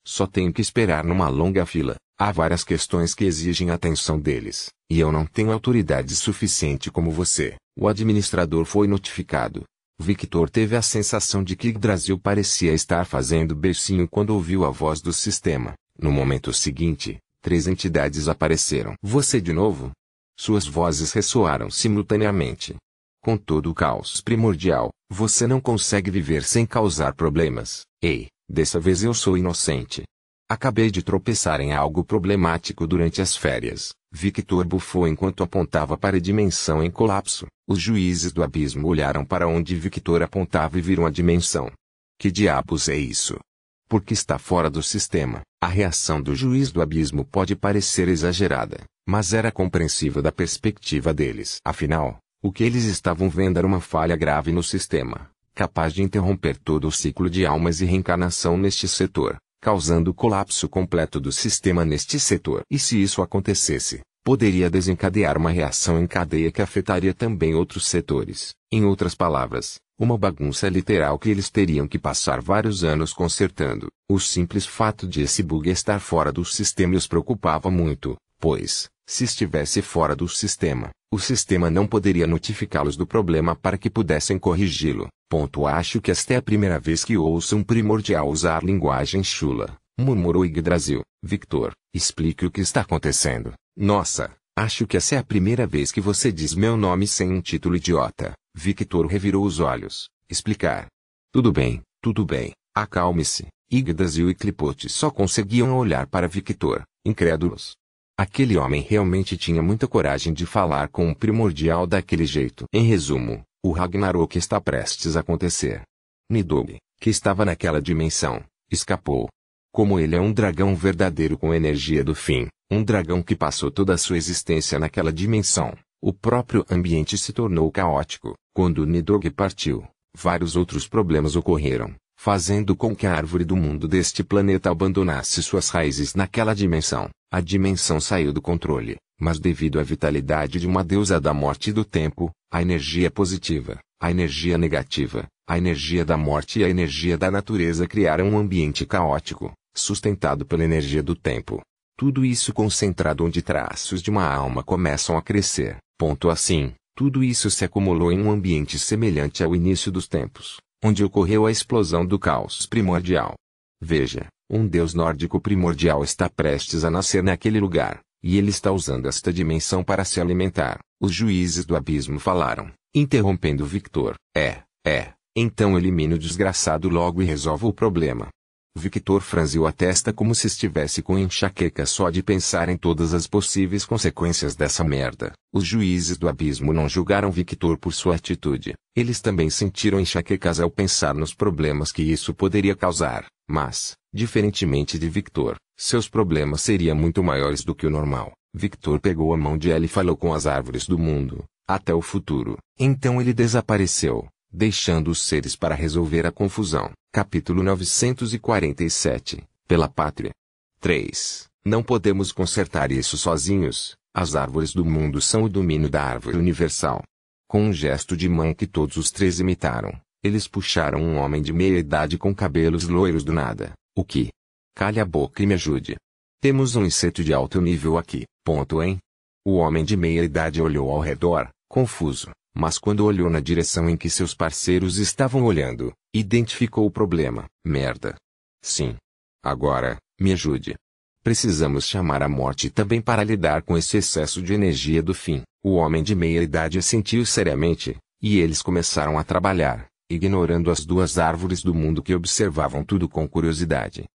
Só tenho que esperar numa longa fila. Há várias questões que exigem a atenção deles, e eu não tenho autoridade suficiente como você. O administrador foi notificado. Victor teve a sensação de que Yggdrasil parecia estar fazendo beicinho quando ouviu a voz do sistema. No momento seguinte, 3 entidades apareceram. Você de novo? Suas vozes ressoaram simultaneamente. Com todo o caos primordial, você não consegue viver sem causar problemas. Ei, dessa vez eu sou inocente. Acabei de tropeçar em algo problemático durante as férias. Victor bufou enquanto apontava para a dimensão em colapso. Os juízes do abismo olharam para onde Victor apontava e viram a dimensão. Que diabos é isso? Porque está fora do sistema. A reação do juiz do abismo pode parecer exagerada, mas era compreensível da perspectiva deles. Afinal, o que eles estavam vendo era uma falha grave no sistema, capaz de interromper todo o ciclo de almas e reencarnação neste setor, causando o colapso completo do sistema neste setor. E se isso acontecesse, poderia desencadear uma reação em cadeia que afetaria também outros setores. Em outras palavras, uma bagunça literal que eles teriam que passar vários anos consertando. O simples fato de esse bug estar fora do sistema os preocupava muito, pois, se estivesse fora do sistema, o sistema não poderia notificá-los do problema para que pudessem corrigi-lo. Acho que esta é a primeira vez que ouço um primordial usar linguagem chula, murmurou Yggdrasil. Victor, explique o que está acontecendo. Nossa, acho que essa é a primeira vez que você diz meu nome sem um título idiota. Victor revirou os olhos. Explicar. Tudo bem, acalme-se. Yggdrasil e Clipote só conseguiam olhar para Victor, incrédulos. Aquele homem realmente tinha muita coragem de falar com um primordial daquele jeito. Em resumo, o Ragnarok está prestes a acontecer. Nidhogg, que estava naquela dimensão, escapou. Como ele é um dragão verdadeiro com energia do fim, um dragão que passou toda a sua existência naquela dimensão, o próprio ambiente se tornou caótico. Quando Nidhogg partiu, vários outros problemas ocorreram, fazendo com que a árvore do mundo deste planeta abandonasse suas raízes naquela dimensão. A dimensão saiu do controle, mas devido à vitalidade de uma deusa da morte e do tempo, a energia positiva, a energia negativa, a energia da morte e a energia da natureza criaram um ambiente caótico, sustentado pela energia do tempo. Tudo isso concentrado onde traços de uma alma começam a crescer. Assim, tudo isso se acumulou em um ambiente semelhante ao início dos tempos, onde ocorreu a explosão do caos primordial. Veja, um deus nórdico primordial está prestes a nascer naquele lugar, e ele está usando esta dimensão para se alimentar. Os juízes do abismo falaram, interrompendo Victor. Então elimine o desgraçado logo e resolva o problema. Victor franziu a testa como se estivesse com enxaqueca só de pensar em todas as possíveis consequências dessa merda. Os juízes do abismo não julgaram Victor por sua atitude. Eles também sentiram enxaquecas ao pensar nos problemas que isso poderia causar. Mas, diferentemente de Victor, seus problemas seriam muito maiores do que o normal. Victor pegou a mão de ela e falou com as árvores do mundo, até o futuro. Então ele desapareceu, deixando os seres para resolver a confusão. Capítulo 947. Pela Pátria. 3. Não podemos consertar isso sozinhos. As árvores do mundo são o domínio da árvore universal. Com um gesto de mão que todos os 3 imitaram, eles puxaram um homem de meia idade com cabelos loiros do nada. O que? Calhe a boca e me ajude. Temos um inseto de alto nível aqui. Hein? O homem de meia idade olhou ao redor, confuso. Mas quando olhou na direção em que seus parceiros estavam olhando, identificou o problema. Merda. Sim. Agora, me ajude. Precisamos chamar a morte também para lidar com esse excesso de energia do fim. O homem de meia idade assentiu seriamente, e eles começaram a trabalhar, ignorando as 2 árvores do mundo que observavam tudo com curiosidade.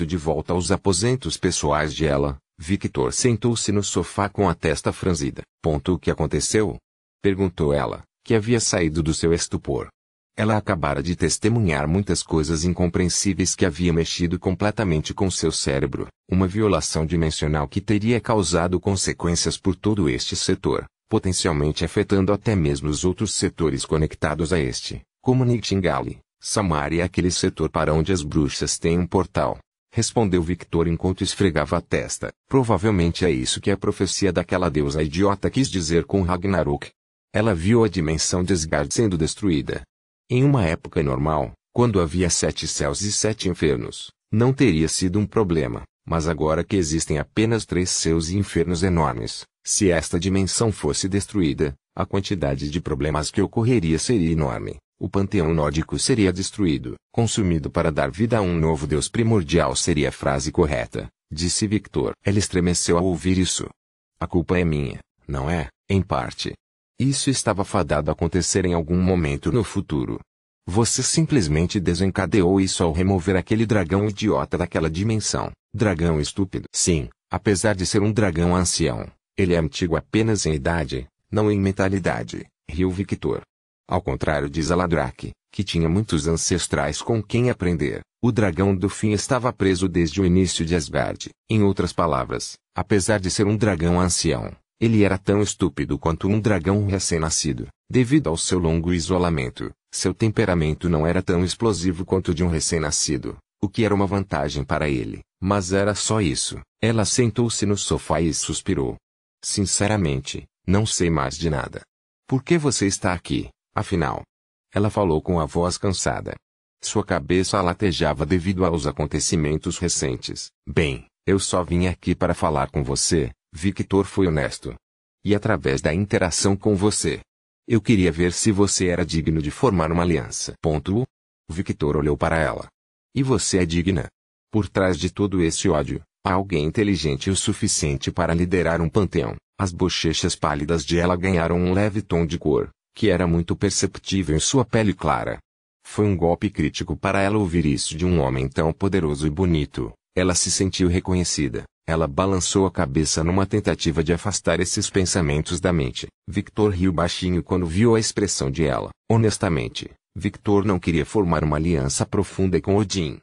De volta aos aposentos pessoais de ela, Victor sentou-se no sofá com a testa franzida. O que aconteceu? Perguntou ela, que havia saído do seu estupor. Ela acabara de testemunhar muitas coisas incompreensíveis que haviam mexido completamente com seu cérebro, uma violação dimensional que teria causado consequências por todo este setor, potencialmente afetando até mesmo os outros setores conectados a este, como Nightingale, Samar e aquele setor para onde as bruxas têm um portal. Respondeu Victor enquanto esfregava a testa. Provavelmente é isso que a profecia daquela deusa idiota quis dizer com Ragnarok. Ela viu a dimensão de Asgard sendo destruída. Em uma época normal, quando havia 7 céus e 7 infernos, não teria sido um problema, Mas agora que existem apenas 3 céus e infernos enormes, se esta dimensão fosse destruída, a quantidade de problemas que ocorreria seria enorme. O panteão nórdico seria destruído, consumido para dar vida a um novo deus primordial seria a frase correta, disse Victor. Ela estremeceu ao ouvir isso. A culpa é minha, não é, em parte. Isso estava fadado a acontecer em algum momento no futuro. Você simplesmente desencadeou isso ao remover aquele dragão idiota daquela dimensão. Dragão estúpido. Sim, apesar de ser um dragão ancião, ele é antigo apenas em idade, não em mentalidade, riu Victor. Ao contrário de Zaladrak, que tinha muitos ancestrais com quem aprender, o dragão do fim estava preso desde o início de Asgard. Em outras palavras, apesar de ser um dragão ancião, ele era tão estúpido quanto um dragão recém-nascido. Devido ao seu longo isolamento, seu temperamento não era tão explosivo quanto o de um recém-nascido, o que era uma vantagem para ele, mas era só isso. Ela sentou-se no sofá e suspirou. Sinceramente, não sei mais de nada. Por que você está aqui? Afinal, ela falou com a voz cansada. Sua cabeça latejava devido aos acontecimentos recentes. Bem, eu só vim aqui para falar com você, Victor foi honesto. E através da interação com você, eu queria ver se você era digno de formar uma aliança. Ponto. Victor olhou para ela. E você é digna? Por trás de todo esse ódio, há alguém inteligente o suficiente para liderar um panteão. As bochechas pálidas de ela ganharam um leve tom de cor, que era muito perceptível em sua pele clara. Foi um golpe crítico para ela ouvir isso de um homem tão poderoso e bonito. Ela se sentiu reconhecida. Ela balançou a cabeça numa tentativa de afastar esses pensamentos da mente. Victor riu baixinho quando viu a expressão de ela. Honestamente, Victor não queria formar uma aliança profunda com Odin.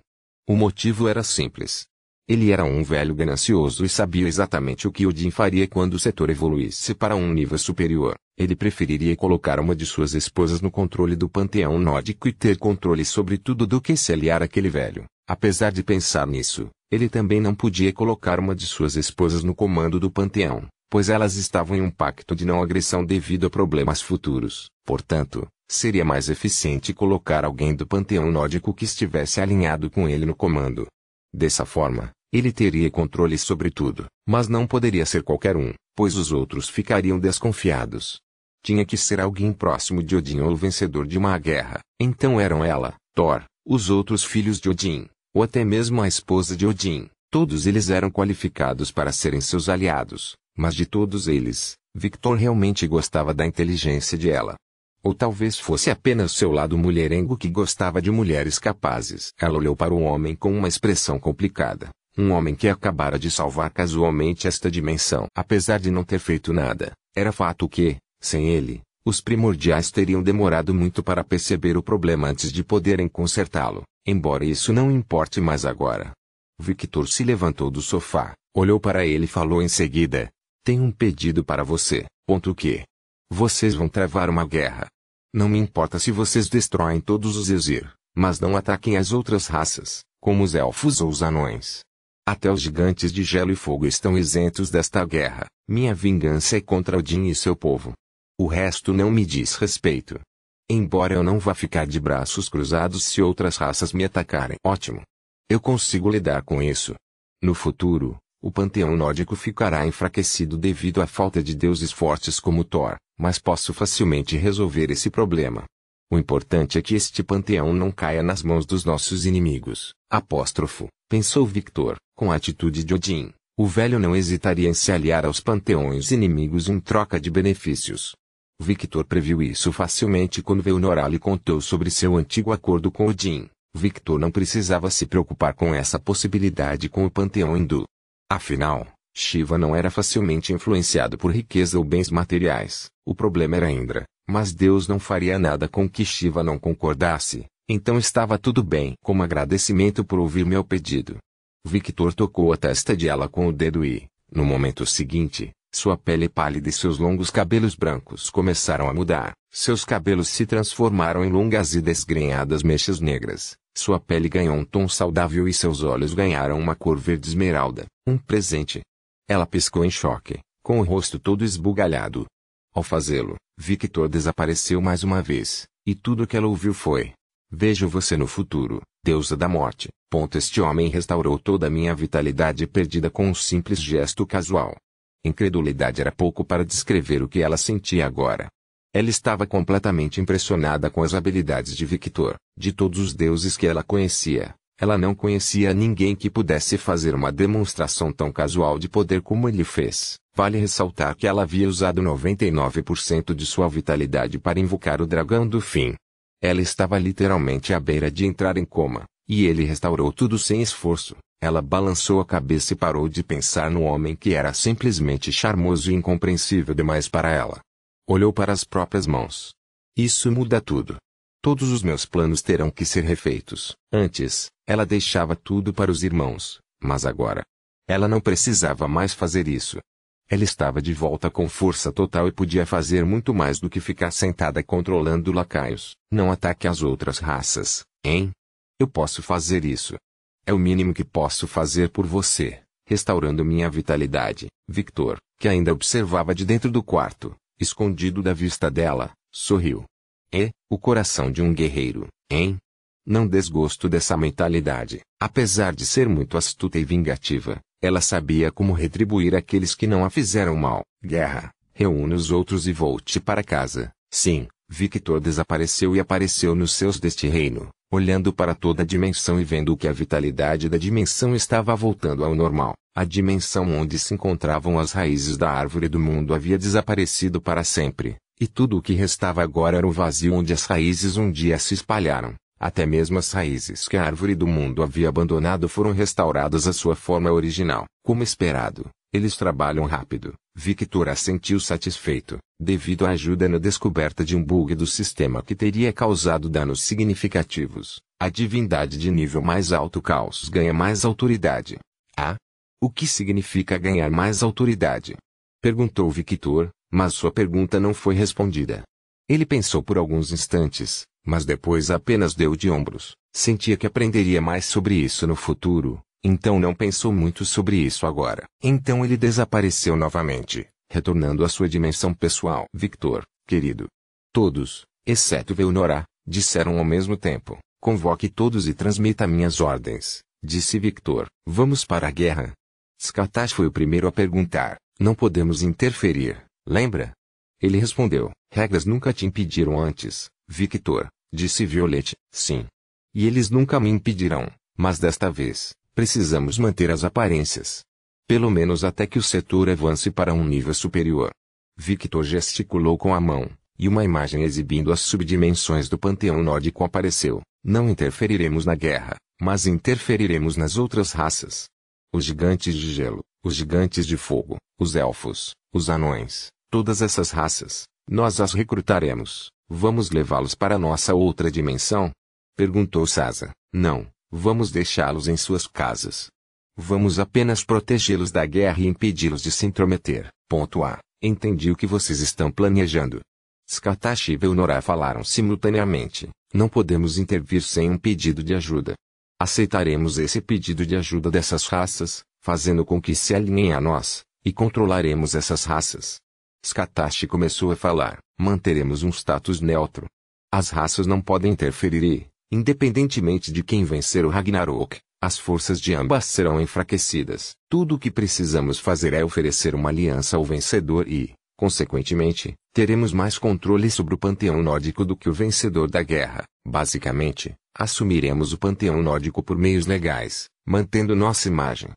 O motivo era simples. Ele era um velho ganancioso e sabia exatamente o que Odin faria quando o setor evoluísse para um nível superior. Ele preferiria colocar uma de suas esposas no controle do panteão nórdico e ter controle sobre tudo do que se aliar àquele velho. Apesar de pensar nisso, ele também não podia colocar uma de suas esposas no comando do panteão, pois elas estavam em um pacto de não agressão devido a problemas futuros. Portanto, seria mais eficiente colocar alguém do panteão nórdico que estivesse alinhado com ele no comando. Dessa forma, ele teria controle sobre tudo, mas não poderia ser qualquer um, pois os outros ficariam desconfiados. Tinha que ser alguém próximo de Odin ou o vencedor de uma guerra. Então eram ela, Thor, os outros filhos de Odin, ou até mesmo a esposa de Odin. Todos eles eram qualificados para serem seus aliados, mas de todos eles, Victor realmente gostava da inteligência de ela. Ou talvez fosse apenas seu lado mulherengo que gostava de mulheres capazes. Ela olhou para o homem com uma expressão complicada. Um homem que acabara de salvar casualmente esta dimensão. Apesar de não ter feito nada, era fato que, sem ele, os primordiais teriam demorado muito para perceber o problema antes de poderem consertá-lo, embora isso não importe mais agora. Victor se levantou do sofá, olhou para ele e falou em seguida: tenho um pedido para você. Ponto que? Vocês vão travar uma guerra. Não me importa se vocês destroem todos os Aesir, mas não ataquem as outras raças, como os elfos ou os anões. Até os gigantes de gelo e fogo estão isentos desta guerra. Minha vingança é contra Odin e seu povo. O resto não me diz respeito. Embora eu não vá ficar de braços cruzados se outras raças me atacarem. Ótimo. Eu consigo lidar com isso. No futuro, o panteão nórdico ficará enfraquecido devido à falta de deuses fortes como Thor, mas posso facilmente resolver esse problema. O importante é que este panteão não caia nas mãos dos nossos inimigos. Apóstrofo, pensou Victor, com a atitude de Odin. O velho não hesitaria em se aliar aos panteões inimigos em troca de benefícios. Victor previu isso facilmente quando Veonoral lhe contou sobre seu antigo acordo com Odin. Victor não precisava se preocupar com essa possibilidade com o panteão hindu. Afinal, Shiva não era facilmente influenciado por riqueza ou bens materiais. O problema era Indra, mas Deus não faria nada com que Shiva não concordasse, então estava tudo bem. Como agradecimento por ouvir meu pedido, Victor tocou a testa de ela com o dedo e, no momento seguinte, sua pele pálida e seus longos cabelos brancos começaram a mudar. Seus cabelos se transformaram em longas e desgrenhadas mechas negras. Sua pele ganhou um tom saudável e seus olhos ganharam uma cor verde esmeralda. Um presente. Ela piscou em choque, com o rosto todo esbugalhado. Ao fazê-lo, Victor desapareceu mais uma vez, e tudo que ela ouviu foi: vejo você no futuro, deusa da morte. Este homem restaurou toda a minha vitalidade perdida com um simples gesto casual. Incredulidade era pouco para descrever o que ela sentia agora. Ela estava completamente impressionada com as habilidades de Victor. De todos os deuses que ela conhecia, ela não conhecia ninguém que pudesse fazer uma demonstração tão casual de poder como ele fez. Vale ressaltar que ela havia usado 99% de sua vitalidade para invocar o dragão do fim. Ela estava literalmente à beira de entrar em coma, e ele restaurou tudo sem esforço. Ela balançou a cabeça e parou de pensar no homem que era simplesmente charmoso e incompreensível demais para ela. Olhou para as próprias mãos. Isso muda tudo. Todos os meus planos terão que ser refeitos. Antes, ela deixava tudo para os irmãos, mas agora, ela não precisava mais fazer isso. Ela estava de volta com força total e podia fazer muito mais do que ficar sentada controlando lacaios. Não ataque as outras raças, hein? Eu posso fazer isso. É o mínimo que posso fazer por você, restaurando minha vitalidade. Victor, que ainda observava de dentro do quarto, escondido da vista dela, sorriu. O coração de um guerreiro, hein? Não desgosto dessa mentalidade. Apesar de ser muito astuta e vingativa, ela sabia como retribuir aqueles que não a fizeram mal. Guerra, reúne os outros e volte para casa. Sim, Victor desapareceu e apareceu nos céus deste reino, olhando para toda a dimensão e vendo que a vitalidade da dimensão estava voltando ao normal. A dimensão onde se encontravam as raízes da árvore do mundo havia desaparecido para sempre, e tudo o que restava agora era o vazio onde as raízes um dia se espalharam. Até mesmo as raízes que a árvore do mundo havia abandonado foram restauradas à sua forma original. Como esperado, eles trabalham rápido. Victor assentiu satisfeito, devido à ajuda na descoberta de um bug do sistema que teria causado danos significativos. A divindade de nível mais alto Caos ganha mais autoridade. O que significa ganhar mais autoridade? Perguntou Victor, mas sua pergunta não foi respondida. Ele pensou por alguns instantes, mas depois apenas deu de ombros. Sentia que aprenderia mais sobre isso no futuro, então não pensou muito sobre isso agora. Então ele desapareceu novamente, retornando à sua dimensão pessoal. Victor, querido. Todos, exceto Veonorá, disseram ao mesmo tempo. Convoque todos e transmita minhas ordens, disse Victor. Vamos para a guerra? Skatash foi o primeiro a perguntar. Não podemos interferir, lembra? Ele respondeu. Regras nunca te impediram antes, Victor, disse Violet. Sim. E eles nunca me impedirão, mas desta vez, precisamos manter as aparências. Pelo menos até que o setor avance para um nível superior. Victor gesticulou com a mão, e uma imagem exibindo as subdimensões do panteão nórdico apareceu. Não interferiremos na guerra, mas interferiremos nas outras raças. Os gigantes de gelo, os gigantes de fogo, os elfos, os anões, todas essas raças, nós as recrutaremos. Vamos levá-los para nossa outra dimensão? Perguntou Sasa. Não, vamos deixá-los em suas casas. Vamos apenas protegê-los da guerra e impedi-los de se intrometer. Entendi o que vocês estão planejando. Skatash e Veonorá falaram simultaneamente. Não podemos intervir sem um pedido de ajuda. Aceitaremos esse pedido de ajuda dessas raças, fazendo com que se alinhem a nós, e controlaremos essas raças. Skatash começou a falar. Manteremos um status neutro. As raças não podem interferir e, independentemente de quem vencer o Ragnarok, as forças de ambas serão enfraquecidas. Tudo o que precisamos fazer é oferecer uma aliança ao vencedor e, consequentemente, teremos mais controle sobre o panteão nórdico do que o vencedor da guerra. Basicamente, assumiremos o panteão nórdico por meios legais, mantendo nossa imagem.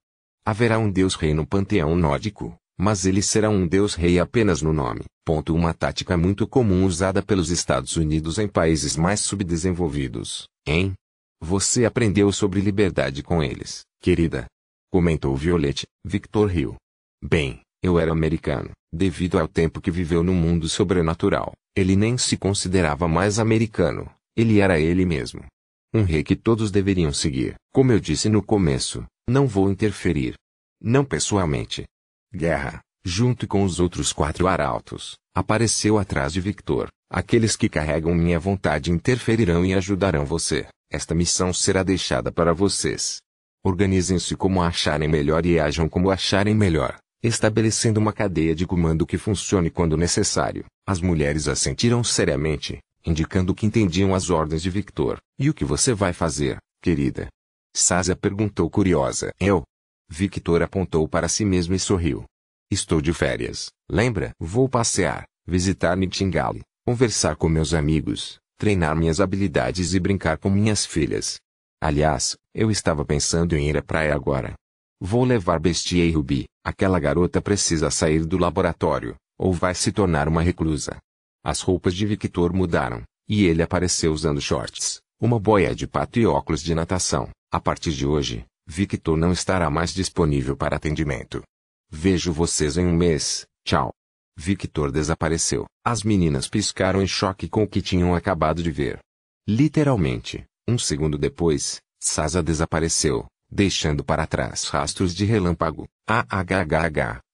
Haverá um deus-rei no panteão nórdico, mas ele será um deus-rei apenas no nome. Uma tática muito comum usada pelos Estados Unidos em países mais subdesenvolvidos, hein? Você aprendeu sobre liberdade com eles, querida. Comentou Violet. Victor riu. Bem, eu era americano, devido ao tempo que viveu no mundo sobrenatural. Ele nem se considerava mais americano, ele era ele mesmo. Um rei que todos deveriam seguir. Como eu disse no começo, não vou interferir. Não pessoalmente. Guerra, junto com os outros 4 arautos, apareceu atrás de Victor. Aqueles que carregam minha vontade interferirão e ajudarão você. Esta missão será deixada para vocês. Organizem-se como acharem melhor e ajam como acharem melhor, estabelecendo uma cadeia de comando que funcione quando necessário. As mulheres assentiram seriamente, indicando que entendiam as ordens de Victor. E o que você vai fazer? querida? Sazia perguntou curiosa. Eu? Victor apontou para si mesmo e sorriu. Estou de férias, lembra? Vou passear, visitar Nightingale, conversar com meus amigos, treinar minhas habilidades e brincar com minhas filhas. Aliás, eu estava pensando em ir à praia agora. Vou levar Bestia e Ruby. Aquela garota precisa sair do laboratório, ou vai se tornar uma reclusa. As roupas de Victor mudaram, e ele apareceu usando shorts, uma boia de pato e óculos de natação. A partir de hoje, Victor não estará mais disponível para atendimento. Vejo vocês em um mês, tchau. Victor desapareceu. As meninas piscaram em choque com o que tinham acabado de ver. Literalmente, um segundo depois, Sazia desapareceu, deixando para trás rastros de relâmpago. Ah,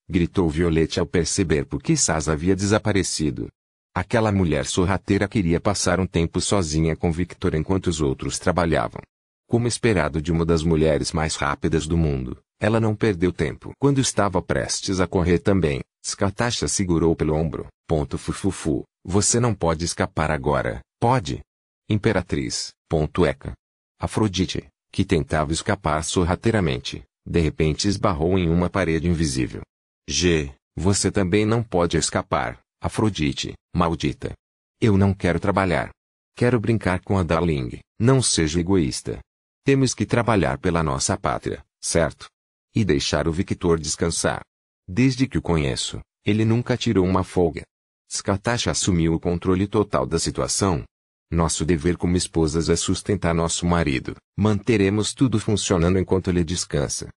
gritou Violette ao perceber por que Sazia havia desaparecido. Aquela mulher sorrateira queria passar um tempo sozinha com Victor enquanto os outros trabalhavam. Como esperado de uma das mulheres mais rápidas do mundo, ela não perdeu tempo. Quando estava prestes a correr também, Skatasha segurou pelo ombro. Fufufu, você não pode escapar agora, pode? Imperatriz. Eca. Afrodite, que tentava escapar sorrateiramente, de repente esbarrou em uma parede invisível. Você também não pode escapar, Afrodite, maldita. Eu não quero trabalhar. Quero brincar com a Darling. Não seja egoísta. Temos que trabalhar pela nossa pátria, certo? E deixar o Victor descansar. Desde que o conheço, ele nunca tirou uma folga. Skatasha assumiu o controle total da situação. Nosso dever como esposas é sustentar nosso marido. Manteremos tudo funcionando enquanto ele descansa.